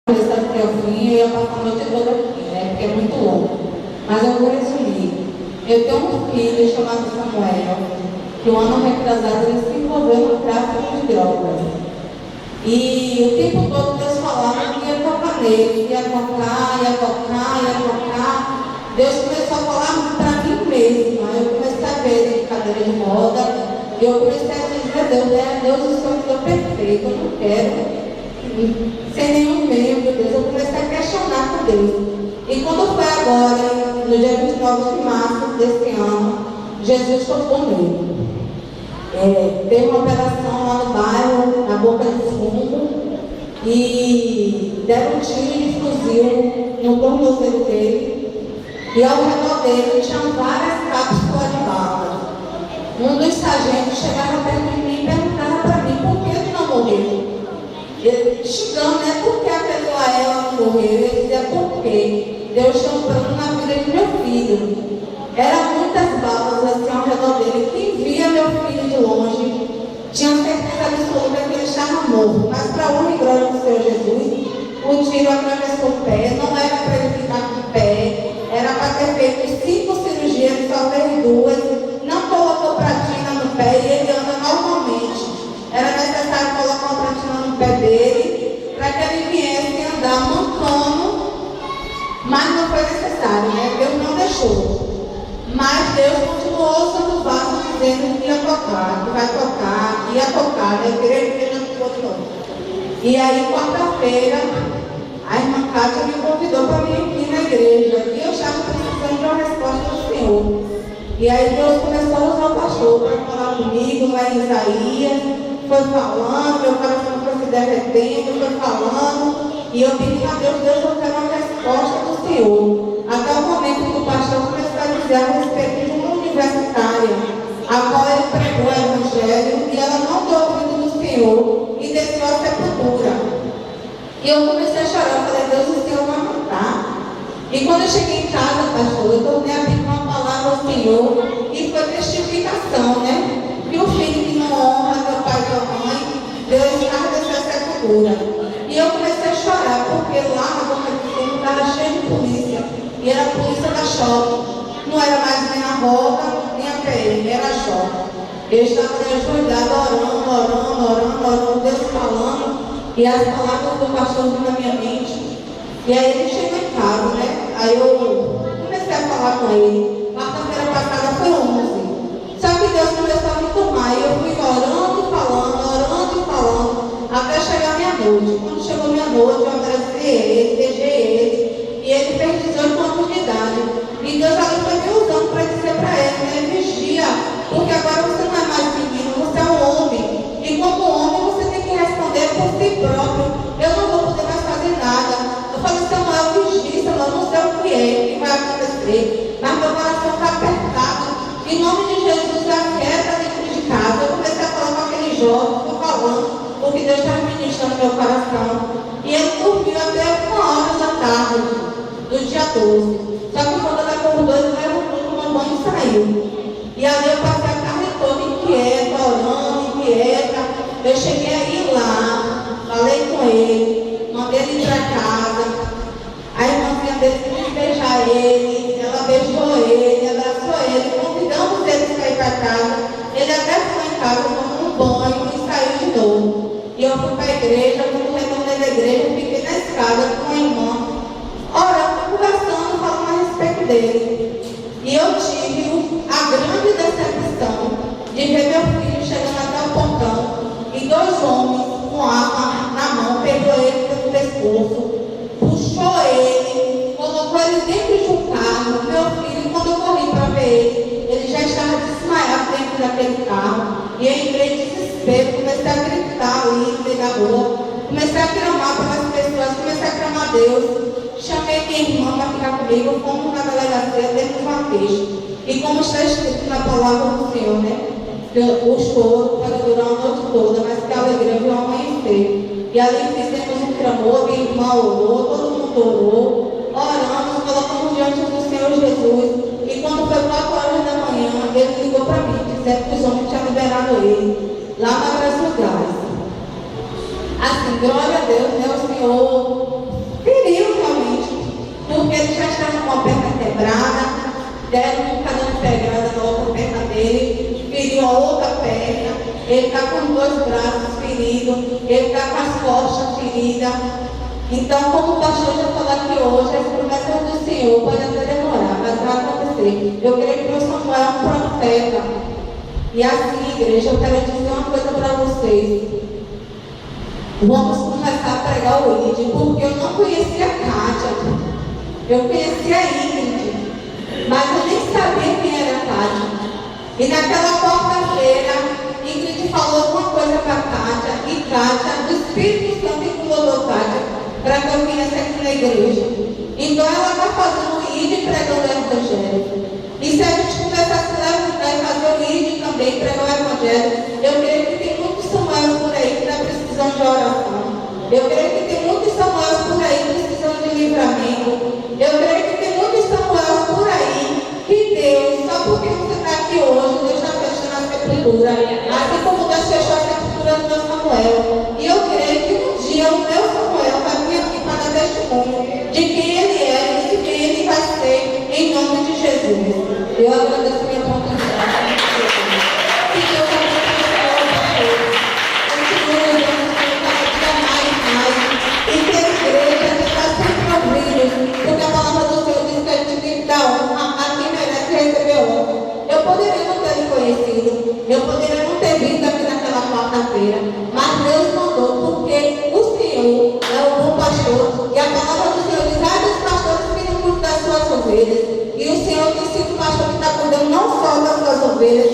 pensando que eu vim, eu ia passar a noite toda aqui, né? Porque é muito longo. Mas eu vou resumir. Eu tenho um filho chamado Samuel, que o ano retrasado ele se envolveu no tráfico de drogas. E o tempo todo Deus falava que ia tocar nele, ia tocar. Deus começou a falar para mim mesma. Eu comecei a ver ele em cadeira de roda. E eu comecei a dizer a Deus, Deus, o Senhor me deu perfeito, eu não quero sem nenhum membro, Deus. Eu comecei a questionar com Deus. E quando foi agora, no dia 29 de março desse ano, Jesus tocou nele. Teve uma operação lá no bairro, na Boca do Fundo, e deram um tiro de fuzil no tornozelo dele, e ao redor dele tinham várias cápsulas de bala. Um dos sargentos chegava perto de mim e perguntava para mim por que ele não morreu. Ele xingando, né? Por que aquele lá ela não morreu? Ele dizia, por quê? Deus tinha um plano na vida de meu filho. Eram muitas balas assim ao redor dele. Quem via meu filho de longe tinha certeza absoluta que ele estava morto. Mas para a honra e glória do Senhor Jesus, o tiro atravessou o pé. Não era para ele ficar com o pé. Era para ter feito 5 cirurgias, ele só fez 2. Não colocou pratina no pé e ele anda normalmente. Era necessário colocar uma pratina no pé dele para que ele viesse andar mancando, mas não foi necessário, né? Deus não deixou. Mas Deus continuou usando o vaso dizendo que ia tocar, que vai tocar, que ia tocar, né? Eu queria que não ficou de novo. E aí, quarta-feira, a irmã Cátia me convidou para vir aqui na igreja e eu estava precisando de uma resposta do Senhor. E aí Deus começou a usar o pastor para falar comigo, lá em Isaías, foi falando, meu coração foi se derretendo, foi falando, e eu pedi a Deus, eu quero uma resposta do Senhor. Até o momento que o pastor começou a dizer a respeito de uma universitária, a qual ele pregou o evangelho, e ela não deu ouvido do Senhor, e desceu a sepultura. E eu comecei a chorar, eu falei, Deus, o Senhor vai matar. E quando eu cheguei em casa, pastor, eu tornei a pedir uma palavra ao Senhor, e foi testificação, né? Que o filho que não honra meu pai e minha mãe, Deus estava descendo a sepultura. E eu comecei a chorar, porque lá na Boca do Fundo estava cheio de polícia, e era a polícia da choque. Não era mais nem a roda, nem a PM, era a choque. Eu estava ajoelhado, orando, Deus falando, e as palavras do pastor vindo na minha mente. E aí ele chegou em casa, né? Aí eu comecei a falar com ele. Quarta-feira passada foi 11. Só que Deus começou a me tomar. E eu fui orando e falando, até chegar meia-noite. Quando chegou meia-noite, eu agradeci ele, beijei ele. E ele fez 18 anos de idade. E Deus ali foi me usando para dizer para ele, né? Vigia, porque agora você não é mais menino, você é um homem. E como homem, você tem que responder por si próprio. Eu não vou poder mais fazer nada. Eu falei, Samuel, vigia, Samuel, não sei o que vai acontecer. Mas meu coração está apertado. Em nome de Jesus, a queda dentro de casa. Eu comecei a falar com aquele jovem, estou falando, porque Deus está ministrando meu coração. E ele dormiu até 1h da tarde do dia 12. Só que quando ele acordou, ele levantou, tomou banho e saiu. E ali eu passei a tarde toda inquieta, orando, inquieta. Eu cheguei a ir lá, falei com ele, mandei ele ir para casa. A irmãzinha dele quis beijar ele, ela beijou ele, abraçou ele, convidamos ele para ir para casa. Ele até foi em casa, tomou um banho e saiu de novo. E eu fui para a igreja, quando retornei da igreja, fiquei na escada com a irmã, orando, conversando, falando a respeito dele. E eu tive a grande decepção de ver meu filho chegando até o portão e 2 homens com arma na mão pegou ele pelo pescoço, puxou ele, colocou ele dentro de um carro. Meu filho, quando eu corri para ver ele já estava desmaiado dentro daquele carro. E eu entrei em desespero, comecei a gritar ali no meio da rua, comecei a clamar pelas pessoas, comecei a clamar a Deus. Chamei minha irmã para ficar comigo, fomos na delegacia, dentro de uma queixa. E como está escrito na palavra do Senhor, né? O choro pode durar a noite toda, mas que a alegria viu amanhecer. E ali fizemos um clamor, minha irmã orou, todo mundo orou, oramos, colocamos diante do Senhor Jesus. E quando foi 4h da manhã, ele ligou para mim, dizendo que os homens tinham liberado ele, lá na Brasil Gás. Assim, glória a Deus, né? O Senhor Senhor feriu realmente, porque ele já estava com a perna quebrada, deram um canhão pegada na outra perna dele, feriu a outra perna, ele está com 2 braços feridos, ele está com as costas feridas. Então, como o pastor já falou aqui hoje, as promessas do Senhor podem até demorar, mas vai acontecer. Eu creio que o Samuel é um profeta. E assim, igreja, eu quero dizer uma coisa para vocês. Vamos começar a pregar o ID, porque eu não conhecia a Kátia. Eu conhecia a Ingrid, mas eu nem sabia quem era a Kátia. E naquela quarta-feira, Ingrid falou alguma coisa para a Kátia, e Kátia, o Espírito Santo incomodou Kátia para que eu viesse aqui na igreja. Então ela está fazendo o ID e pregando o Evangelho. E se a gente começar a se levantar e fazer o ID também, pregar o Evangelho, eu creio que tem muitos Samuel por aí que está precisando de oração. Eu creio que tem muitos Samuel por aí precisando de livramento. Eu creio que tem muitos Samuel por aí que Deus, só porque você está aqui hoje, Deus está fechando a sepultura. Assim como Deus fechou a sepultura do meu Samuel. E eu creio que um dia o meu Samuel vai vir aqui para dar testemunho de quem ele é e de quem ele vai ser, em nome de Jesus. Eu agradeço a minha oportunidade. Que Deus abençoe vocês. Continue usando cada dia mais. E que a igreja está sempre ouvindo. Porque a palavra do Senhor diz que a gente tem que dar honra a quem merece receber honra. Eu poderia não ter lhe conhecido. Eu poderia não ter vindo aqui naquela quarta-feira. Mas Deus mandou, porque o Senhor é o bom pastor. E a palavra do Senhor diz: ai dos pastores que não cuidam das suas ovelhas. E o Senhor tem sido o pastor que está cuidando não só das suas ovelhas,